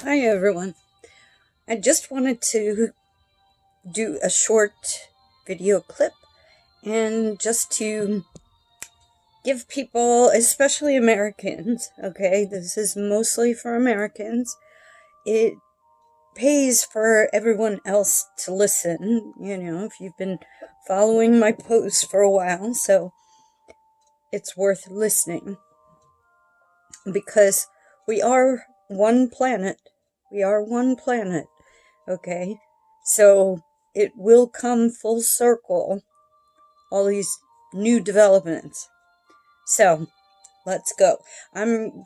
Hi everyone. I just wanted to do a short video clip and just to give people, especially Americans, okay, this is mostly for Americans. It pays for everyone else to listen, if you've been following my posts for a while, so it's worth listening because we are one planet. We are one planet. Okay, so it will come full circle, all these new developments. So let's go. I'm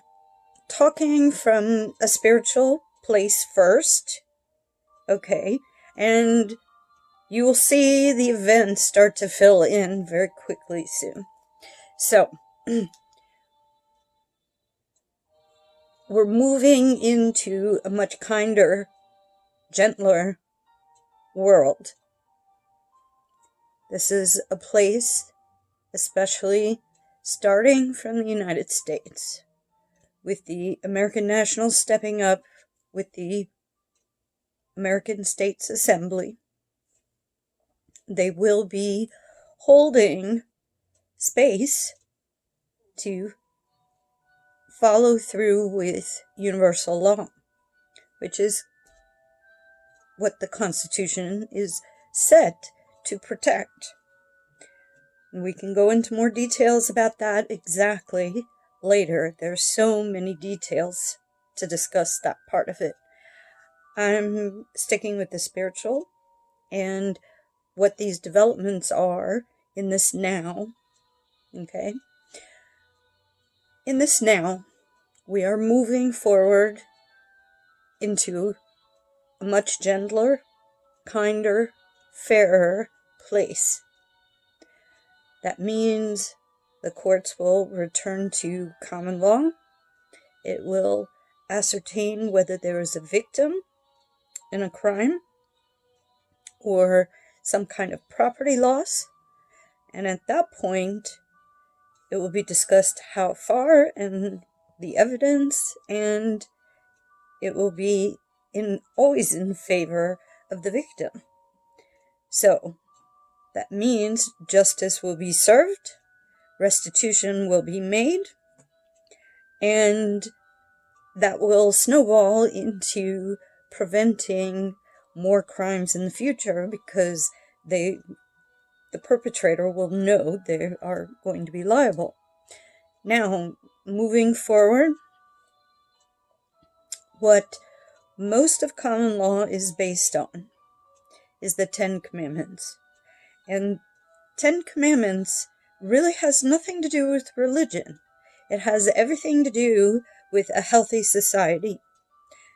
talking from a spiritual place first, okay, and you will see the events start to fill in very quickly soon. So we're moving into a much kinder, gentler world. This is a place, especially starting from the United States, with the American Nationals stepping up with the American States Assembly. They will be holding space to follow through with universal law, which is what the Constitution is set to protect. And we can go into more details about that exactly later. There's so many details to discuss that part of it. I'm sticking with the spiritual and what these developments are in this now. Okay? In this now, we are moving forward into a much gentler, kinder, fairer place. That means the courts will return to common law. It will ascertain whether there is a victim in a crime or some kind of property loss. And at that point, it will be discussed how far and the evidence, and it will be always in favor of the victim. So that means justice will be served, restitution will be made, and that will snowball into preventing more crimes in the future because the perpetrator will know they are going to be liable. Now, moving forward, what most of common law is based on is the Ten Commandments. And Ten Commandments really has nothing to do with religion. It has everything to do with a healthy society.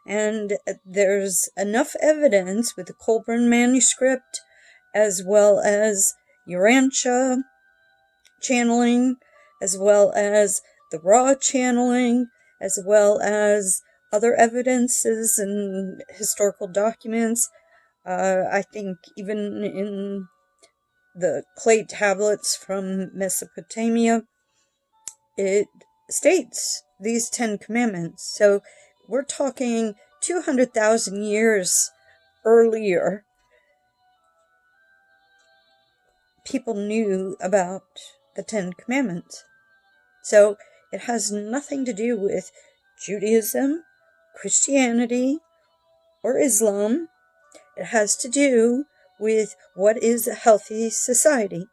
And there's enough evidence with the Colburn manuscript, as well as Urantia channeling, as well as the raw channeling, as well as other evidences and historical documents. I think even in the clay tablets from Mesopotamia, it states these 10 commandments. So we're talking 200,000 years earlier. People knew about the 10 commandments. So it has nothing to do with Judaism, Christianity, or Islam. It has to do with what is a healthy society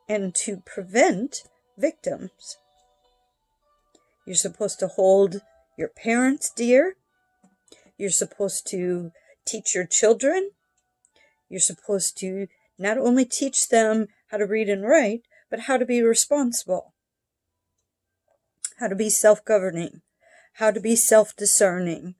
and to prevent victims. You're supposed to hold your parents dear. You're supposed to teach your children. You're supposed to not only teach them how to read and write, but how to be responsible, how to be self-governing, how to be self-discerning.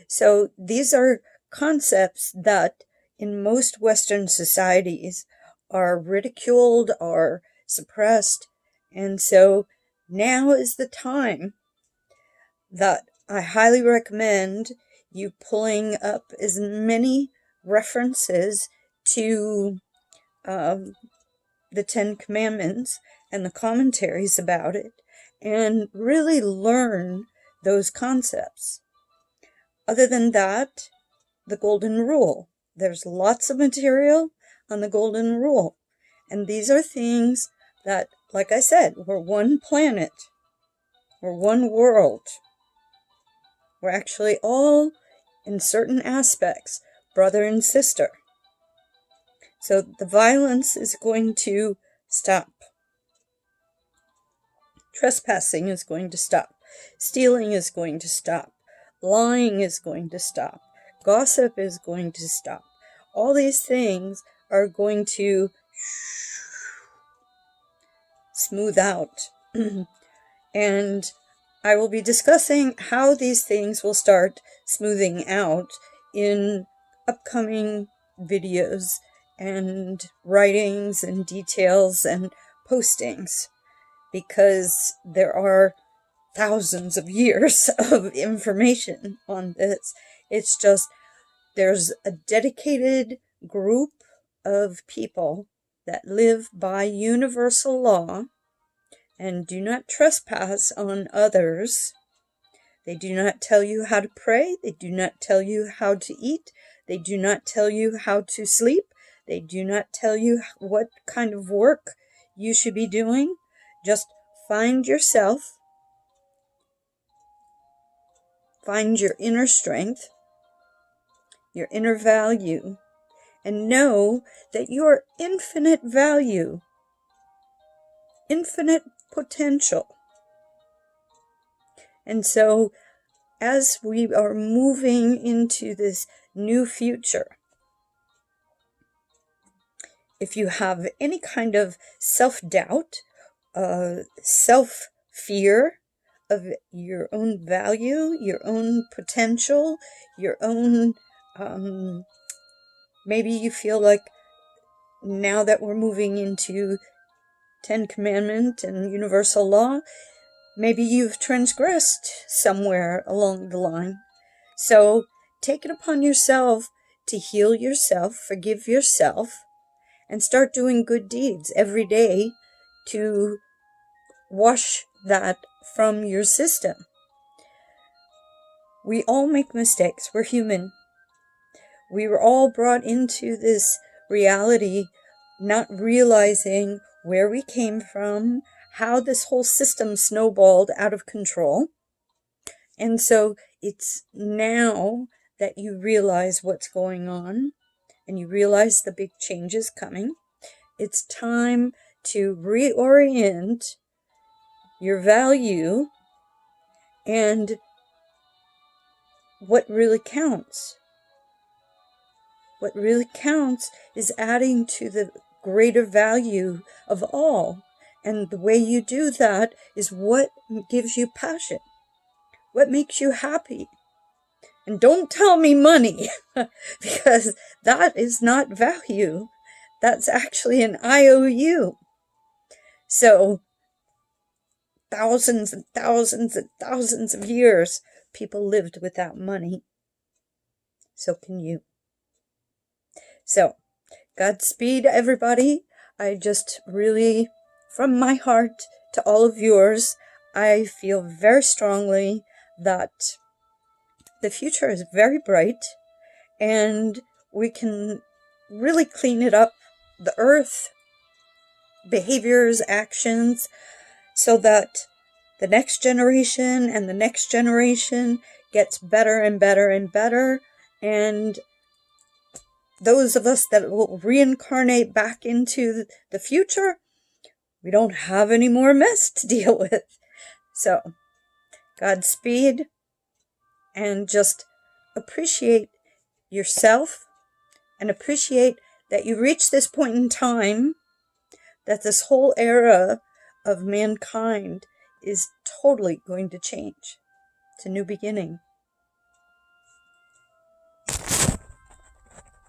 So these are concepts that in most Western societies are ridiculed, are suppressed. And so now is the time that I highly recommend you pulling up as many references to the Ten Commandments and the commentaries about it and really learn those concepts. Other than that, the golden rule. There's lots of material on the golden rule. And these are things that, like I said, we're one planet. We're one world. We're actually all, in certain aspects, brother and sister. So the violence is going to stop. Trespassing is going to stop. Stealing is going to stop. Lying is going to stop. Gossip is going to stop. All these things are going to smooth out. And I will be discussing how these things will start smoothing out in upcoming videos and writings and details and postings, because there are thousands of years of information on this. It's just, there's a dedicated group of people that live by universal law and do not trespass on others. They do not tell you how to pray. They do not tell you how to eat. They do not tell you how to sleep. They do not tell you what kind of work you should be doing. Just find yourself, find your inner strength, your inner value, and know that you are infinite value, infinite potential. And so, as we are moving into this new future, if you have any kind of self-doubt, self-fear of your own value, your own potential, your own, maybe you feel like now that we're moving into 10 Commandment and universal law, maybe you've transgressed somewhere along the line. So take it upon yourself to heal yourself, forgive yourself, and start doing good deeds every day to wash that from your system. We all make mistakes. We're human. We were all brought into this reality not realizing where we came from, how this whole system snowballed out of control. And so it's now that you realize what's going on and you realize the big changes coming. It's time to reorient your value and what really counts. What really counts is adding to the greater value of all. And the way you do that is what gives you passion, what makes you happy. And don't tell me money, because that is not value. That's actually an IOU. So thousands and thousands and thousands of years, people lived without money. So can you. So, Godspeed, everybody. I just really, from my heart to all of yours, I feel very strongly that the future is very bright and we can really clean it up, the earth, behaviors, actions, so that the next generation and the next generation gets better and better and better. And those of us that will reincarnate back into the future, we don't have any more mess to deal with. So, Godspeed, and just appreciate yourself and appreciate that you reached this point in time, that this whole era of mankind is totally going to change. It's a new beginning.